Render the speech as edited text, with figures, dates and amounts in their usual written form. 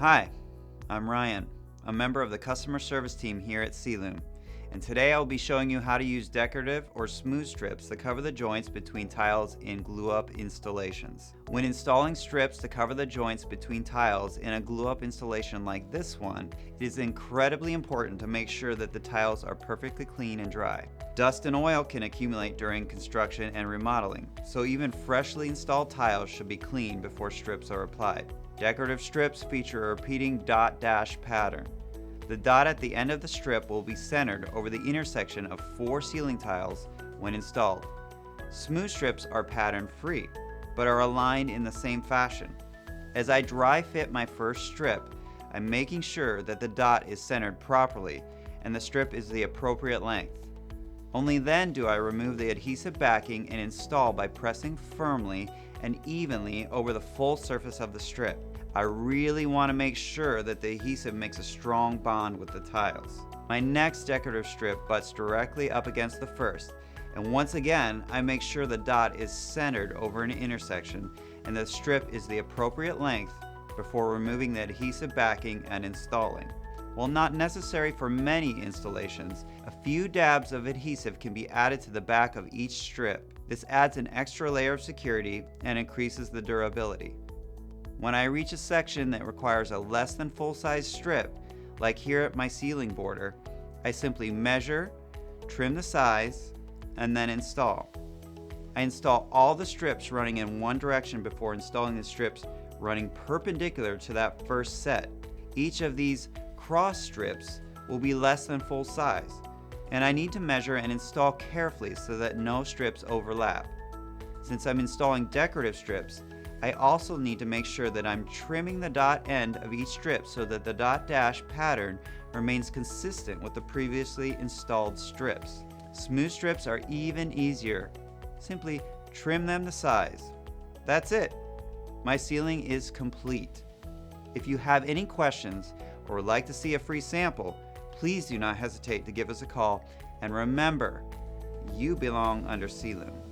Hi, I'm Ryan, a member of the customer service team here at Sealoom, and today I'll be showing you how to use decorative or smooth strips to cover the joints between tiles in glue-up installations. When installing strips to cover the joints between tiles in a glue-up installation like this one, it is incredibly important to make sure that the tiles are perfectly clean and dry. Dust and oil can accumulate during construction and remodeling, so even freshly installed tiles should be cleaned before strips are applied. Decorative strips feature a repeating dot dash pattern. The dot at the end of the strip will be centered over the intersection of 4 ceiling tiles when installed. Smooth strips are pattern free, but are aligned in the same fashion. As I dry fit my first strip, I'm making sure that the dot is centered properly and the strip is the appropriate length. Only then do I remove the adhesive backing and install by pressing firmly and evenly over the full surface of the strip. I really want to make sure that the adhesive makes a strong bond with the tiles. My next decorative strip butts directly up against the first, and once again I make sure the dot is centered over an intersection and the strip is the appropriate length before removing the adhesive backing and installing. While not necessary for many installations, a few dabs of adhesive can be added to the back of each strip. This adds an extra layer of security and increases the durability. When I reach a section that requires a less than full-size strip, like here at my ceiling border, I simply measure, trim the size, and then install. I install all the strips running in one direction before installing the strips running perpendicular to that first set. Each of these cross strips will be less than full size, and I need to measure and install carefully so that no strips overlap. Since I'm installing decorative strips, I also need to make sure that I'm trimming the dot end of each strip so that the dot dash pattern remains consistent with the previously installed strips. Smooth strips are even easier. Simply trim them to size. That's it. My ceiling is complete. If you have any questions or would like to see a free sample, please do not hesitate to give us a call, and remember, you belong under Sealoom.